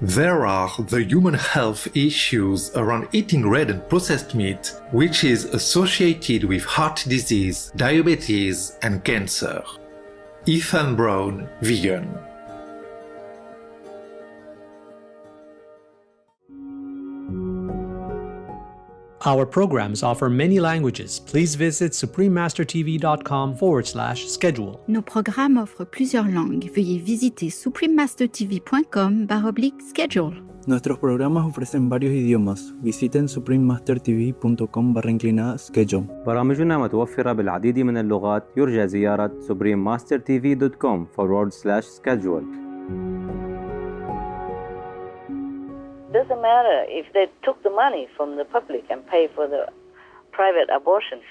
There are the human health issues around eating red and processed meat, which is associated with heart disease, diabetes, and cancer. Ethan Brown, vegan. Our programs offer many languages. Please visit suprememastertv.com/schedule. Nos programmes offrent plusieurs langues. Veuillez visiter suprememastertv.com/schedule. Nuestros programas ofrecen varios idiomas. Visiten suprememastertv.com/schedule. برامجنا متوفرة بالعديد من اللغات. يرجى زيارة suprememastertv.com/schedule. Doesn't matter if they took the money from the public and pay for the private abortions.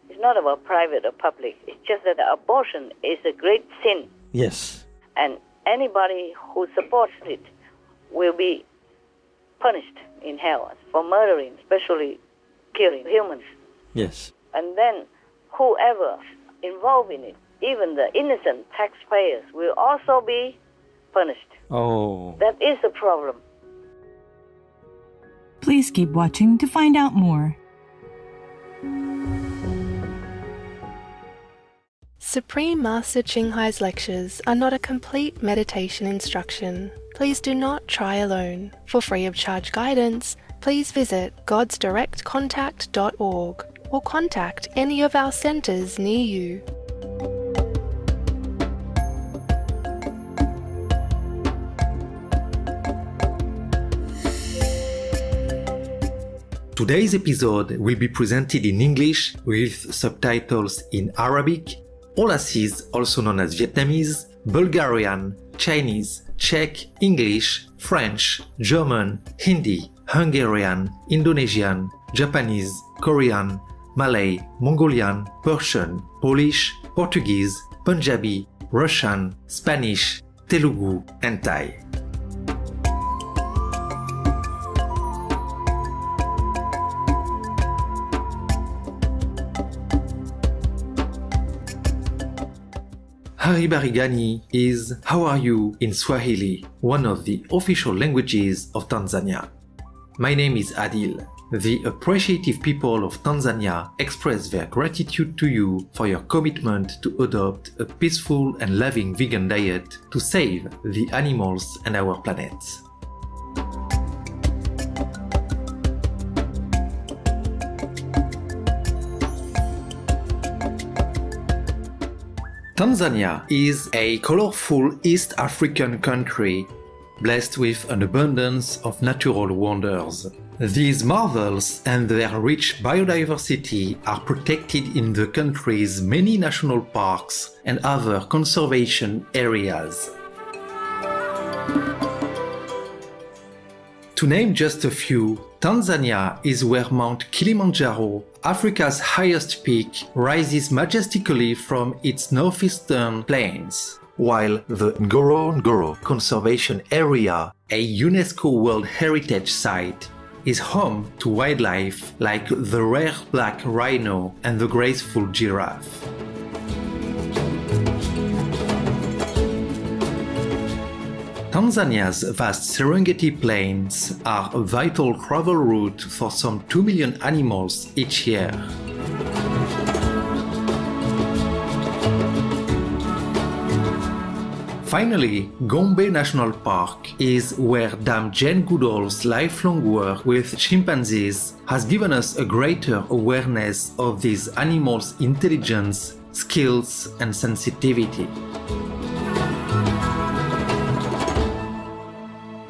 It's not about private or public. It's just that the abortion is a great sin. Yes. And anybody who supports it will be punished in hell for murdering, especially killing humans. Yes. And then whoever involved in it, even the innocent taxpayers, will also be punished. Oh. That is the problem. Please keep watching to find out more. Supreme Master Ching Hai's lectures are not a complete meditation instruction. Please do not try alone. For free of charge guidance, please visit godsdirectcontact.org or contact any of our centers near you. Today's episode will be presented in English with subtitles in Arabic, Aulacese, also known as Vietnamese, Bulgarian, Chinese, Czech, English, French, German, Hindi, Hungarian, Indonesian, Japanese, Korean, Malay, Mongolian, Persian, Polish, Portuguese, Punjabi, Russian, Spanish, Telugu, and Thai. Haribarigani is "How are you" in Swahili, one of the official languages of Tanzania. My name is Adil. The appreciative people of Tanzania express their gratitude to you for your commitment to adopt a peaceful and loving vegan diet to save the animals and our planet. Tanzania is a colorful East African country blessed with an abundance of natural wonders. These marvels and their rich biodiversity are protected in the country's many national parks and other conservation areas. To name just a few, Tanzania is where Mount Kilimanjaro, Africa's highest peak, rises majestically from its northeastern plains, while the Ngorongoro Conservation Area, a UNESCO World Heritage Site, is home to wildlife like the rare black rhino and the graceful giraffe. Tanzania's vast Serengeti plains are a vital travel route for some 2 million animals each year. Finally, Gombe National Park is where Dame Jane Goodall's lifelong work with chimpanzees has given us a greater awareness of these animals' intelligence, skills, and sensitivity.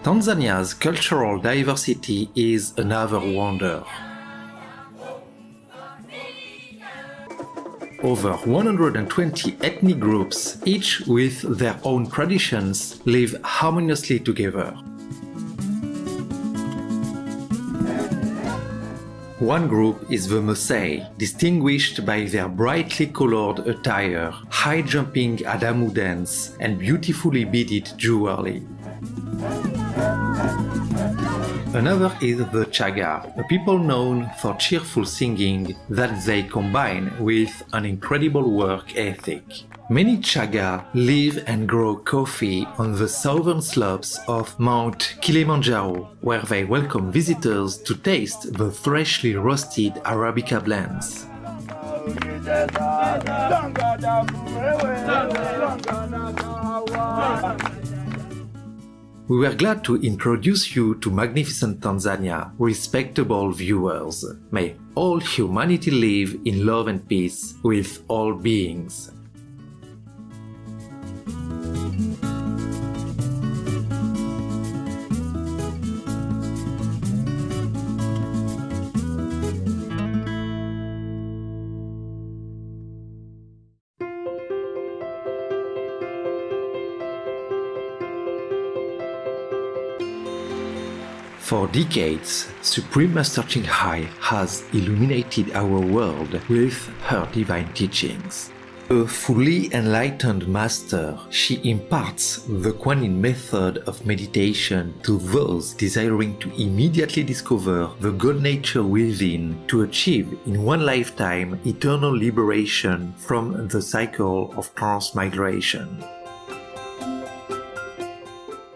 Tanzania's cultural diversity is another wonder. Over 120 ethnic groups, each with their own traditions, live harmoniously together. One group is the Maasai, distinguished by their brightly colored attire, high-jumping Adamu dance, and beautifully beaded jewelry. Another is the Chaga, a people known for cheerful singing that they combine with an incredible work ethic. Many Chaga live and grow coffee on the southern slopes of Mount Kilimanjaro, where they welcome visitors to taste the freshly roasted Arabica blends. We were glad to introduce you to magnificent Tanzania, respectable viewers. May all humanity live in love and peace with all beings. For decades, Supreme Master Ching Hai has illuminated our world with her divine teachings. A fully enlightened master, she imparts the Kuan Yin method of meditation to those desiring to immediately discover the God nature within to achieve in one lifetime eternal liberation from the cycle of transmigration.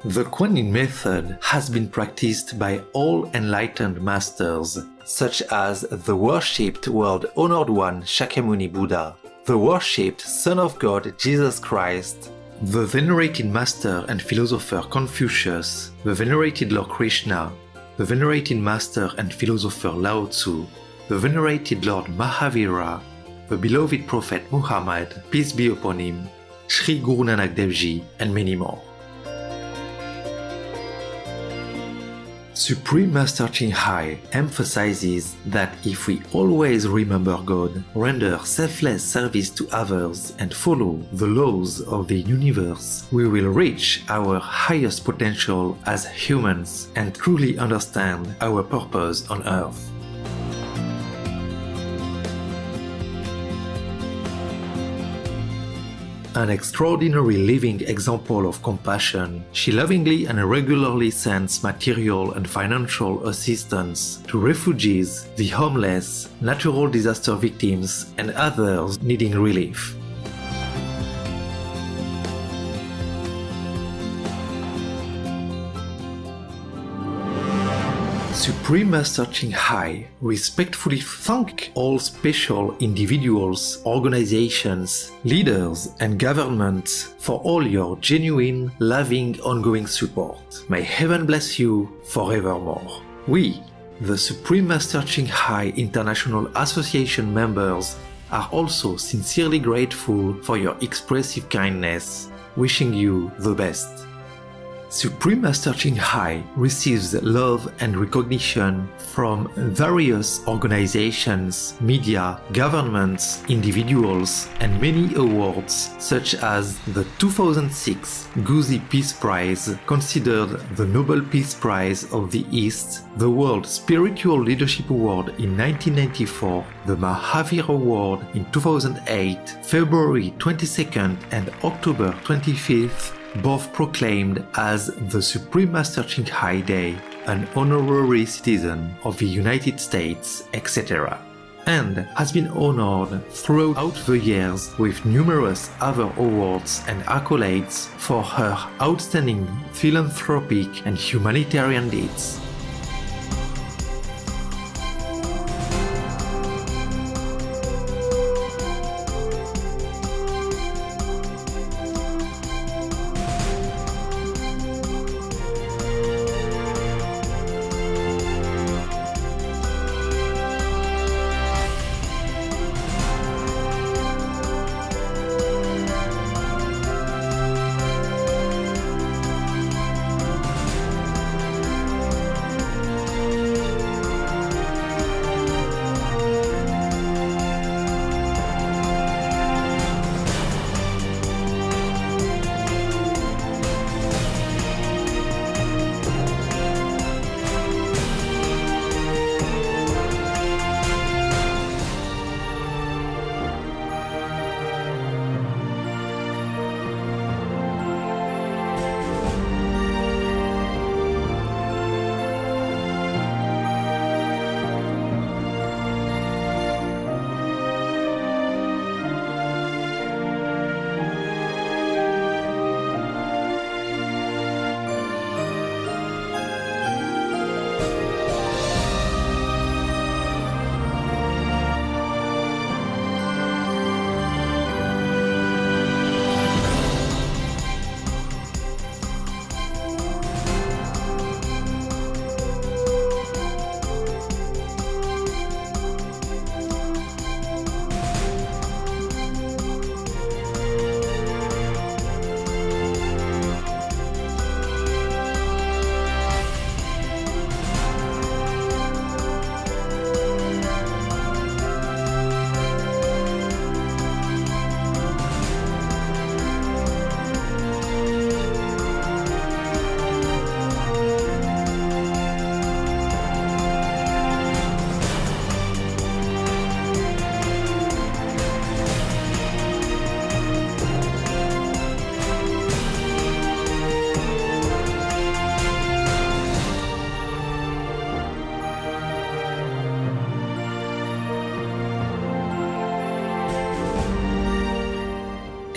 The Kuan Yin method has been practiced by all enlightened masters, such as the worshipped world-honored one Shakyamuni Buddha, the worshipped Son of God Jesus Christ, the venerated master and philosopher Confucius, the venerated Lord Krishna, the venerated master and philosopher Lao Tzu, the venerated Lord Mahavira, the beloved Prophet Muhammad, peace be upon him, Sri Guru Nanak Dev Ji, and many more. Supreme Master Ching Hai emphasizes that if we always remember God, render selfless service to others, and follow the laws of the universe, we will reach our highest potential as humans and truly understand our purpose on earth. An extraordinary living example of compassion, she lovingly and regularly sends material and financial assistance to refugees, the homeless, natural disaster victims, and others needing relief. Supreme Master Ching Hai respectfully thank all special individuals, organizations, leaders, and governments for all your genuine, loving, ongoing support. May heaven bless you forevermore. We, the Supreme Master Ching Hai International Association members, are also sincerely grateful for your expressive kindness, wishing you the best. Supreme Master Ching Hai receives love and recognition from various organizations, media, governments, individuals, and many awards such as the 2006 Guzi Peace Prize, considered the Nobel Peace Prize of the East, the World Spiritual Leadership Award in 1994, the Mahavir Award in 2008, February 22nd and October 25th, both proclaimed as the Supreme Master Ching Hai Day, an honorary citizen of the United States, etc., and has been honored throughout the years with numerous other awards and accolades for her outstanding philanthropic and humanitarian deeds.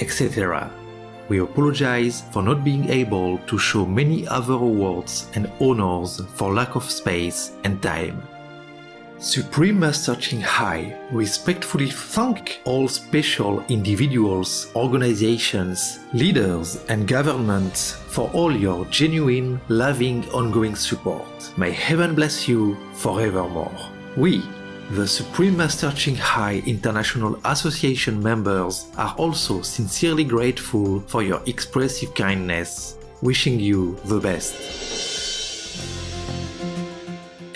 etc. We apologize for not being able to show many other awards and honors for lack of space and time. Supreme Master Ching Hai respectfully thank all special individuals, organizations, leaders and governments for all your genuine, loving, ongoing support. May heaven bless you forevermore. We, the Supreme Master Ching Hai International Association members, are also sincerely grateful for your expressive kindness, wishing you the best.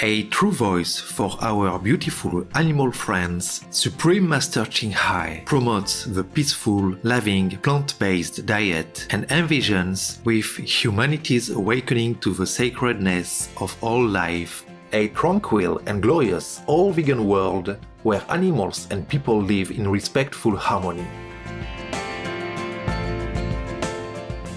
A true voice for our beautiful animal friends, Supreme Master Ching Hai promotes the peaceful, loving, plant-based diet and envisions with humanity's awakening to the sacredness of all life, a tranquil and glorious all-vegan world where animals and people live in respectful harmony.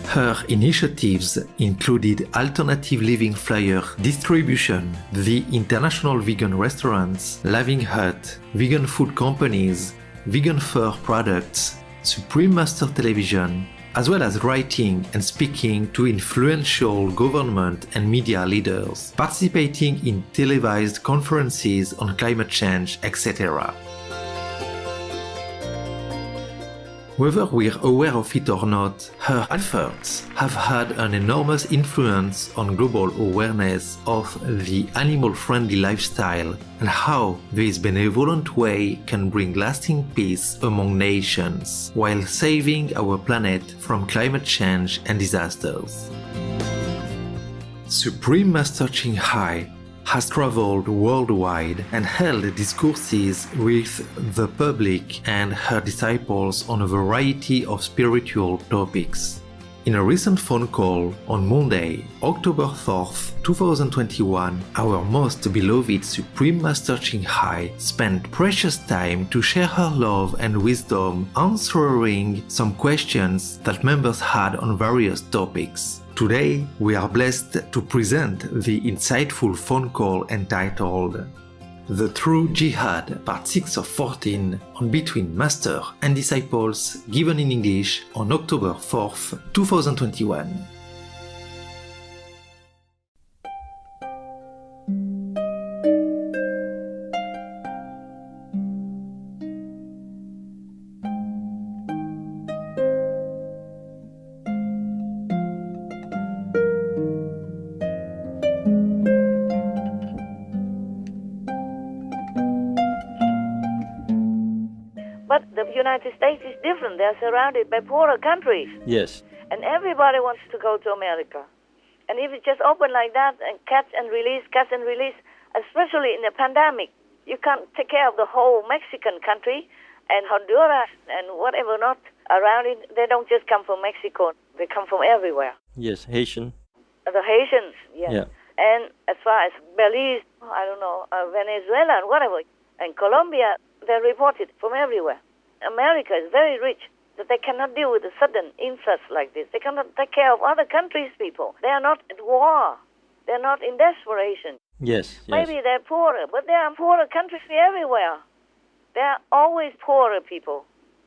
Her initiatives included alternative living flyer distribution, the International Vegan Restaurants, Living Hut, vegan food companies, vegan fur products, Supreme Master Television, as well as writing and speaking to influential government and media leaders, participating in televised conferences on climate change, etc. Whether we're aware of it or not, her efforts have had an enormous influence on global awareness of the animal-friendly lifestyle and how this benevolent way can bring lasting peace among nations while saving our planet from climate change and disasters. Supreme Master Ching Hai has traveled worldwide and held discourses with the public and her disciples on a variety of spiritual topics. In a recent phone call on Monday, October 4th, 2021, our most beloved Supreme Master Ching Hai spent precious time to share her love and wisdom, answering some questions that members had on various topics. Today, we are blessed to present the insightful phone call entitled The True Jihad, Part 6 of 14, on Between Master and Disciples, given in English on October 4th, 2021. But the United States is different. They're surrounded by poorer countries. Yes. And everybody wants to go to America. And if it's just open like that and catch and release, especially in the pandemic, you can't take care of the whole Mexican country and Honduras and whatever not around it. They don't just come from Mexico. They come from everywhere. Yes, Haitian. The Haitians, yes. Yeah. And as far as Belize, Venezuela and whatever, and Colombia, they're reported from everywhere. America is very rich, that they cannot deal with a sudden influx like this. They cannot take care of other countries' people. They are not at war. They're not in desperation. Yes. Maybe they're poorer, but there are poorer countries everywhere. There are always poorer people.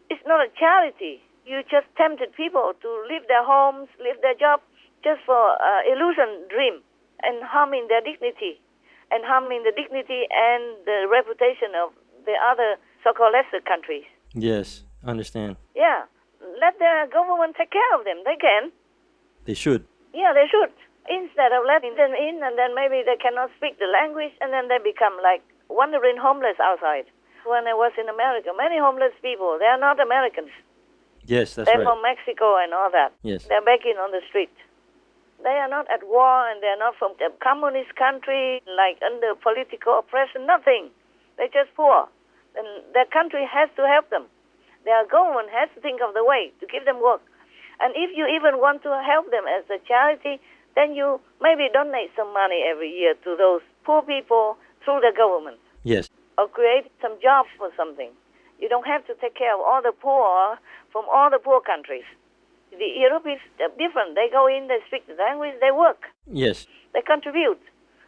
It's not a charity. You just tempted people to leave their homes, leave their jobs, just for illusion dream, and harming their dignity, and harming the dignity and the reputation of the other so-called lesser countries. Yes, understand. Yeah, let the government take care of them. They can. They should. Yeah, they should. Instead of letting them in, and then maybe they cannot speak the language, and then they become like wandering homeless outside. When I was in America, many homeless people, they are not Americans. Yes, that's They're right. from Mexico and all that. Yes. They're begging on the street. They are not at war, and they're not from a communist country, like under political oppression, nothing. They're just poor. And their country has to help them. Their government has to think of the way to give them work. And if you even want to help them as a charity, then you maybe donate some money every year to those poor people through the government. Yes. Or create some jobs for something. You don't have to take care of all the poor from all the poor countries. The Europeans are different. They go in, they speak the language, they work. Yes. They contribute.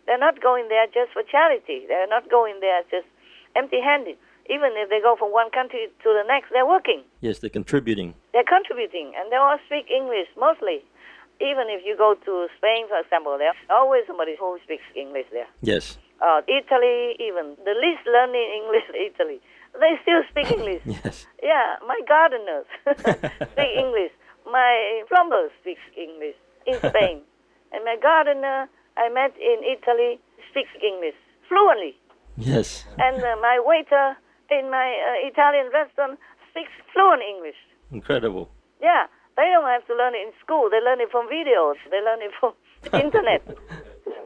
They're not going there just for charity. They're not going there just empty-handed. Even if they go from one country to the next, they're working. Yes, they're contributing. They're contributing, and they all speak English mostly. Even if you go to Spain, for example, there's always somebody who speaks English there. Yes. Italy, even the least learning English in Italy, they still speak English. Yes. Yeah, my gardeners speak English. My plumber speaks English in Spain. And my gardener I met in Italy speaks English fluently. Yes. And my waiter in my Italian restaurant speaks fluent English. Incredible. Yeah, they don't have to learn it in school. They learn it from videos. They learn it from internet.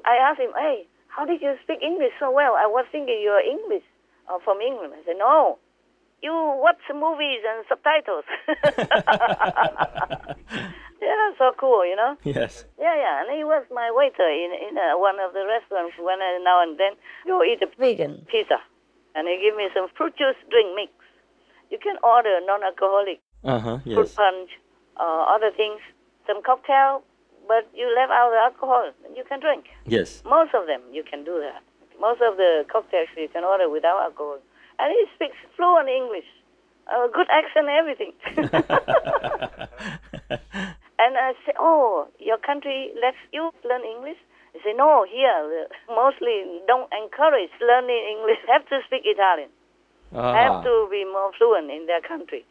I asked him, hey, how did you speak English so well? I was thinking you are English or from England. I said, no, you watch movies and subtitles. Yeah, so cool, you know? Yes. Yeah, and he was my waiter in one of the restaurants when I now and then go eat a vegan pizza. And he gave me some fruit juice drink mix. You can order non-alcoholic Yes. fruit punch, other things, some cocktail, but you left out the alcohol, you can drink. Yes. Most of them, you can do that. Most of the cocktails you can order without alcohol. And he speaks fluent English, good accent, everything. And I say, oh, your country lets you learn English? They say, no, here, mostly don't encourage learning English. Have to speak Italian. Have to be more fluent in their country.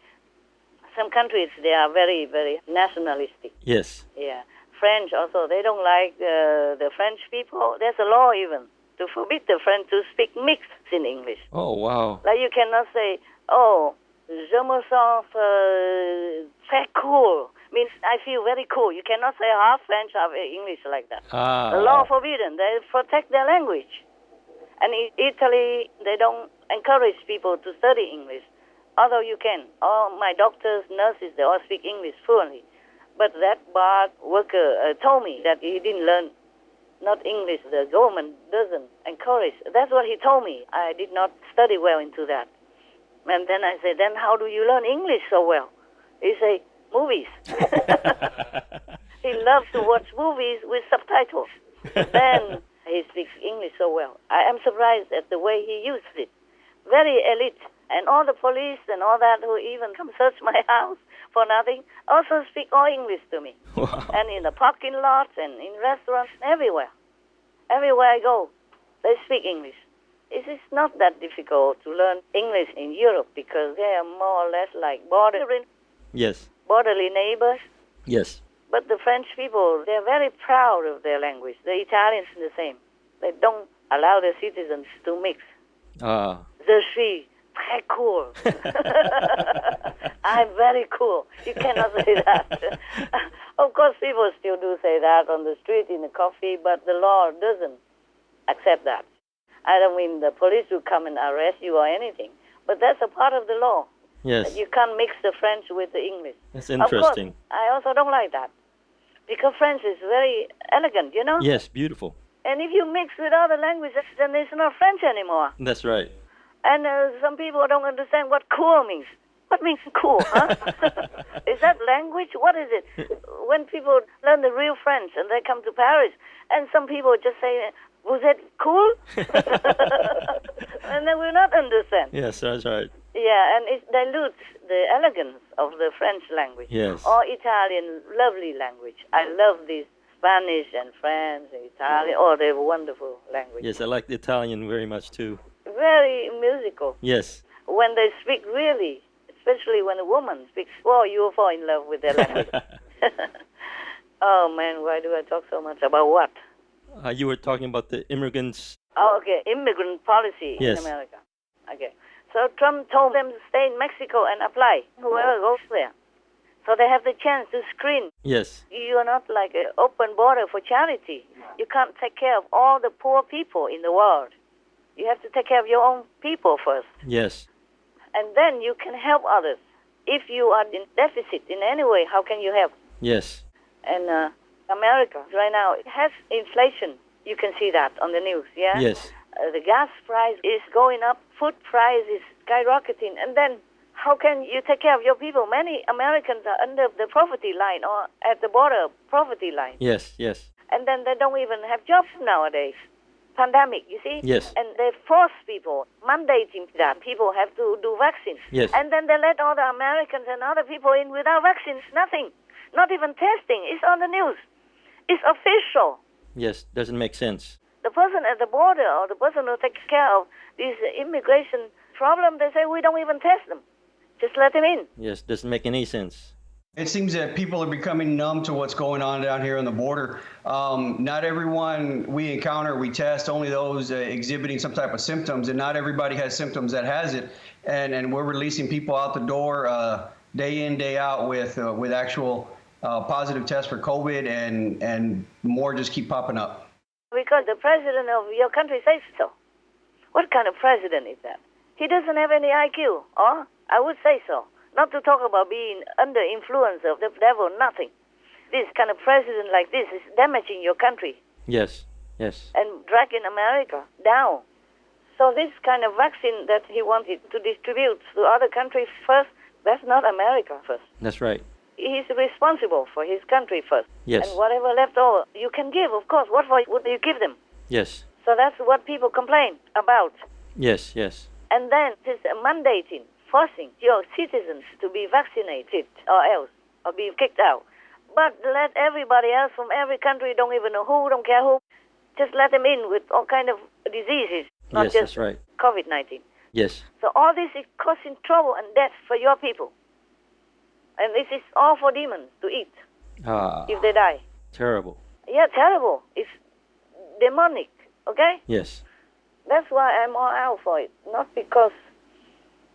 Some countries, they are very, very nationalistic. Yes. Yeah. French also, they don't like the French people. There's a law even to forbid the French to speak mixed in English. Oh, wow. Like you cannot say, oh, je me sens très cool. Means I feel very cool. You cannot say half French, half English like that. The law forbidden. They protect their language. And in Italy, they don't encourage people to study English. Although you can. All my doctors, nurses, they all speak English fluently. But that bar worker told me that he didn't learn not English. The government doesn't encourage. That's what he told me. I did not study well into that. And then I said, then how do you learn English so well? He said, movies. He loves to watch movies with subtitles. Then he speaks English so well. I am surprised at the way he used it. Very elite. And all the police and all that who even come search my house for nothing also speak all English to me. Wow. And in the parking lots and in restaurants, everywhere. Everywhere I go, they speak English. It is not that difficult to learn English in Europe because they are more or less like borderly neighbors. Yes. But the French people, they're very proud of their language. The Italians the same. They don't allow their citizens to mix. Je suis très cool. I'm very cool. You cannot say that. Of course, people still do say that on the street, in the coffee, but the law doesn't accept that. I don't mean the police will come and arrest you or anything, but that's a part of the law. Yes. You can't mix the French with the English. That's interesting. Of course, I also don't like that because French is very elegant, you know? Yes, beautiful. And if you mix with other languages, then it's not French anymore. That's right. And some people don't understand what cool means. What means cool, huh? Is that language? What is it? When people learn the real French and they come to Paris, and some people just say, was it cool? And they will not understand. Yes, that's right. Yeah, and it dilutes the elegance of the French language. Yes. Or Italian, lovely language. I love this Spanish and French and Italian. Oh, they're wonderful language. Yes, I like the Italian very much too. Very musical. Yes. When they speak really, especially when a woman speaks, well, you will fall in love with their language. Oh, man, why do I talk so much? About what? You were talking about the immigrants. Oh, okay, immigrant policy in America. Okay. So Trump told them to stay in Mexico and apply, whoever goes there. So they have the chance to screen. Yes. You are not like an open border for charity. You can't take care of all the poor people in the world. You have to take care of your own people first. Yes. And then you can help others. If you are in deficit in any way, how can you help? Yes. And America right now, it has inflation. You can see that on the news, yeah? Yes. The gas price is going up, food price is skyrocketing, and then how can you take care of your people? Many Americans are under the poverty line or at the border poverty line. Yes, yes. And then they don't even have jobs nowadays. pandemic, you see? Yes. And they force people, mandating that people have to do vaccines. Yes. And then they let all the Americans and other people in without vaccines, nothing. Not even testing. It's on the news. It's official. Yes, doesn't make sense. The person at the border or the person who takes care of this immigration problem, they say, we don't even test them. Just let them in. Yes, doesn't make any sense. It seems that people are becoming numb to what's going on down here on the border. Not everyone we encounter, we test, only those exhibiting some type of symptoms, and not everybody has symptoms that has it. And we're releasing people out the door day in, day out with actual positive tests for COVID, and more just keep popping up. Because the president of your country says so. What kind of president is that? He doesn't have any IQ, or I would say so. Not to talk about being under influence of the devil, nothing. This kind of president like this is damaging your country. Yes, yes. And dragging America down. So this kind of vaccine that he wanted to distribute to other countries first, that's not America first. That's right. He's responsible for his country first. Yes. And whatever left over, you can give, of course. What for would you give them? Yes. So that's what people complain about. Yes, yes. And then this mandating, forcing your citizens to be vaccinated or else, or be kicked out. But let everybody else from every country, don't even know who, don't care who, just let them in with all kind of diseases, not Yes, just that's right. COVID-19. Yes. So all this is causing trouble and death for your people. And this is all for demons to eat if they die. Terrible. Yeah, terrible. It's demonic, okay? Yes. That's why I'm all out for it, not because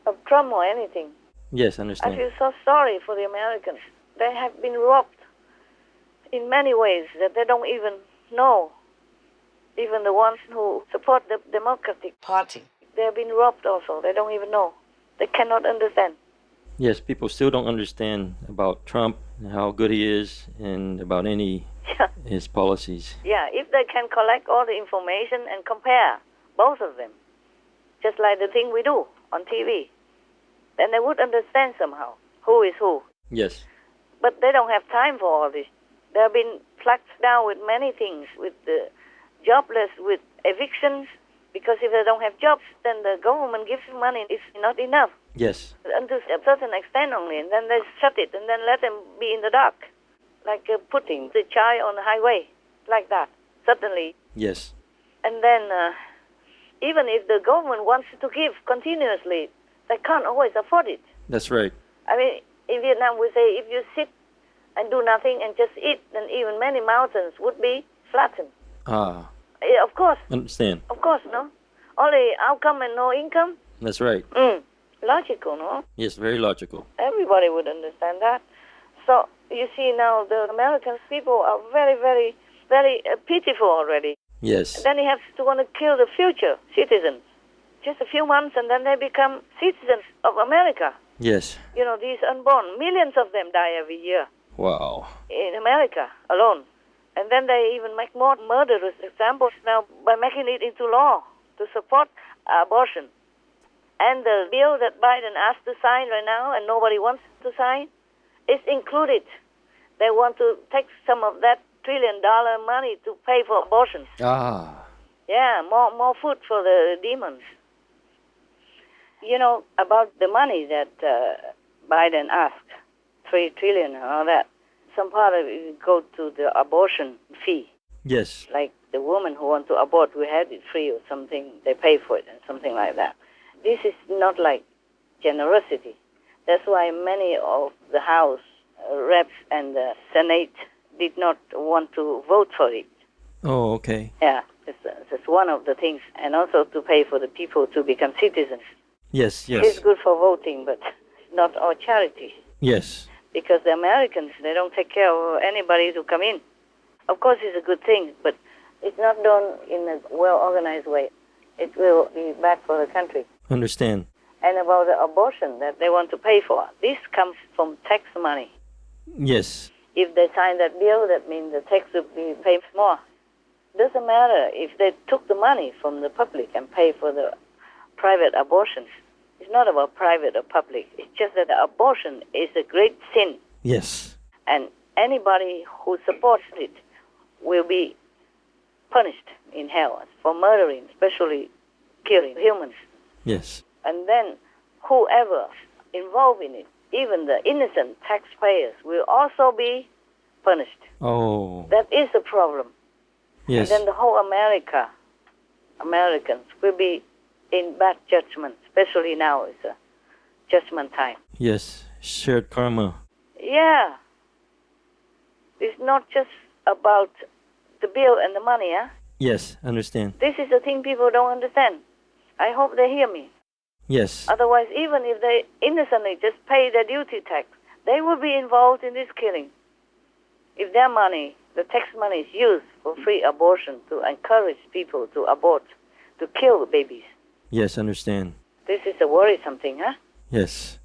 of Trump or anything. Yes, I I understand. feel so sorry for the Americans. They have been robbed in many ways that they don't even know. Even the ones who support the Democratic Party, they have been robbed also. They don't even know. They cannot understand. Yes, people still don't understand about Trump and how good he is and about any his policies. Yeah, if they can collect all the information and compare both of them, just like the thing we do on TV, then they would understand somehow who is who. Yes. But they don't have time for all this. They have been plucked down with many things, with the jobless, with evictions, because if they don't have jobs, then the government gives money. It's not enough. Yes. Until a certain extent only, and then they shut it, and then let them be in the dark, like putting the child on the highway, like that, suddenly. Yes. And then even if the government wants to give continuously, they can't always afford it. That's right. I mean, in Vietnam we say if you sit and do nothing and just eat, then even many mountains would be flattened. Ah, Yeah, of course. understand. Of course, no? Only outcome and no income? That's right. Logical, no? Yes, very logical. Everybody would understand that. So, you see now, the American people are very, very, very pitiful already. Yes. Then he has to want to kill the future citizens. Just a few months and then they become citizens of America. Yes. You know, these unborn, millions of them die every year Wow. in America alone. And then they even make more murderous examples now by making it into law to support abortion. And the bill that Biden asked to sign right now, and nobody wants to sign, is included. They want to take some of that $1 trillion money to pay for abortion. Ah. Yeah, more food for the demons. You know, about the money that Biden asked, $3 trillion and all that, some part of it go to the abortion fee. Yes. Like the woman who wants to abort, we had it free or something, they pay for it and something like that. This is not like generosity. That's why many of the House reps and the Senate did not want to vote for it. Oh, okay. Yeah, that's one of the things. And also to pay for the people to become citizens. Yes, yes. It's good for voting, but not our charity. Yes. Because the Americans, they don't take care of anybody to come in. Of course, it's a good thing, but it's not done in a well-organized way. It will be bad for the country. Understand. And about the abortion that they want to pay for, this comes from tax money. Yes. If they sign that bill, that means the tax will be paid more. Doesn't matter if they took the money from the public and pay for the private abortions. It's not about private or public. It's just that the abortion is a great sin. Yes. And anybody who supports it will be punished in hell for murdering, especially killing humans. Yes. And then whoever involved in it, even the innocent taxpayers, will also be punished. Oh. That is the problem. Yes. And then the whole Americans will be in bad judgment, especially now it's a judgment time. Yes. Shared karma. Yeah. It's not just about the bill and the money, huh? Yes, understand. This is the thing people don't understand. I hope they hear me. Yes. Otherwise, even if they innocently just pay their duty tax, they will be involved in this killing. If their money, the tax money, is used for free abortion to encourage people to abort, to kill babies. Yes, understand. This is a worrisome thing, huh? Yes.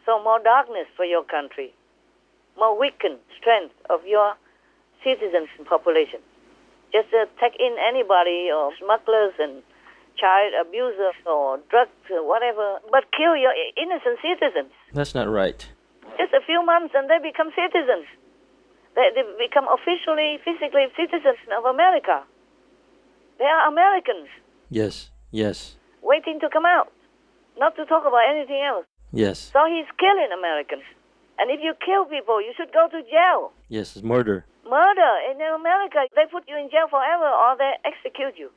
So more darkness for your country, more weakened strength of your citizens and population. Just take in anybody or smugglers and child abusers or drugs or whatever, but kill your innocent citizens. That's not right. Just a few months and they become citizens. They become officially, physically citizens of America. They are Americans. Yes. Yes. Waiting to come out, not to talk about anything else. Yes. So he's killing Americans. And if you kill people, you should go to jail. Yes, it's murder. Murder in America, they put you in jail forever or they execute you.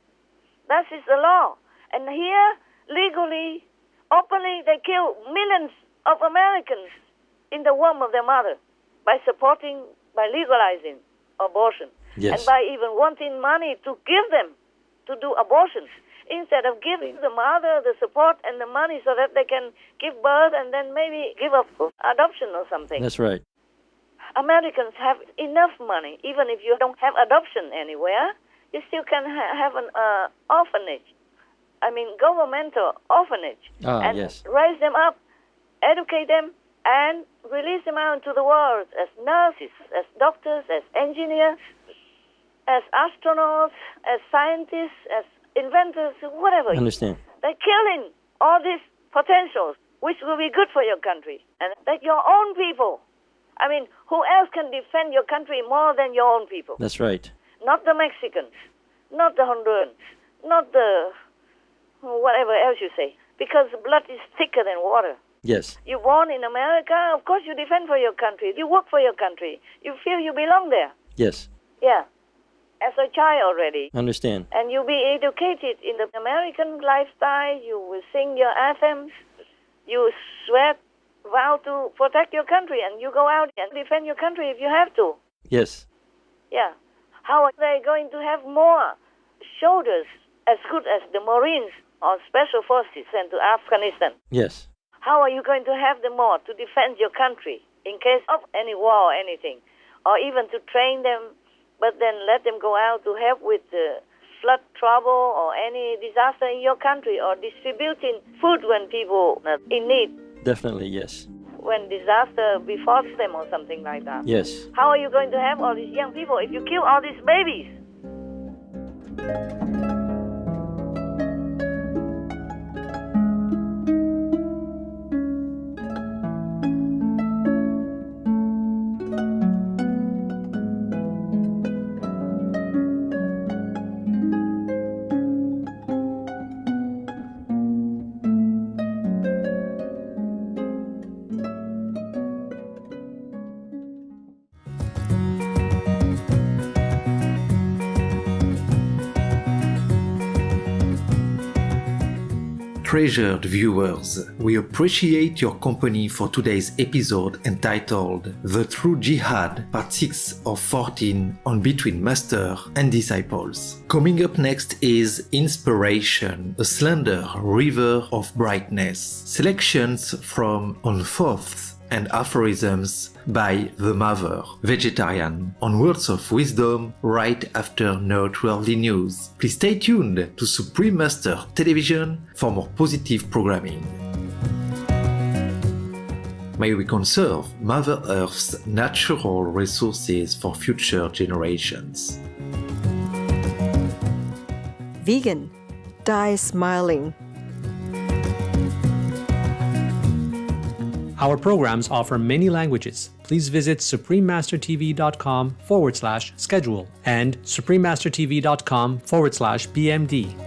That is the law. And here, legally, openly, they kill millions of Americans in the womb of their mother by legalizing abortion. Yes. And by even wanting money to give them to do abortions, instead of giving the mother the support and the money so that they can give birth and then maybe give up adoption or something. That's right. Americans have enough money. Even if you don't have adoption anywhere, you still can have an orphanage. I mean, governmental orphanage. And yes. raise them up, educate them, and release them out into the world as nurses, as doctors, as engineers, as astronauts, as scientists, as inventors, whatever. I understand. They're killing all these potentials, which will be good for your country. And that your own people. I mean, who else can defend your country more than your own people? That's right. Not the Mexicans, not the Hondurans, not the whatever else you say. Because blood is thicker than water. Yes. You're born in America, of course you defend for your country. You work for your country. You feel you belong there. Yes. Yeah. As a child already. Understand. And you'll be educated in the American lifestyle. You will sing your anthems. You sweat, vow to protect your country, and you go out and defend your country if you have to. Yes. Yeah. How are they going to have more soldiers as good as the Marines or Special Forces sent to Afghanistan? Yes. How are you going to have them more to defend your country in case of any war or anything? Or even to train them, but then let them go out to help with flood trouble or any disaster in your country, or distributing food when people are in need. Definitely, yes. When disaster befalls them or something like that. Yes. How are you going to have all these young people if you kill all these babies? Treasured viewers, we appreciate your company for today's episode entitled The True Jihad, Part 6 of 14 on Between Master and Disciples. Coming up next is Inspiration, a slender river of brightness. Selections from On Fourths and aphorisms by The Mother, vegetarian, on Words of Wisdom right after noteworthy news. Please stay tuned to Supreme Master Television for more positive programming. May we conserve Mother Earth's natural resources for future generations. Vegan, die smiling. Our programs offer many languages. Please visit suprememastertv.com/schedule and suprememastertv.com/BMD.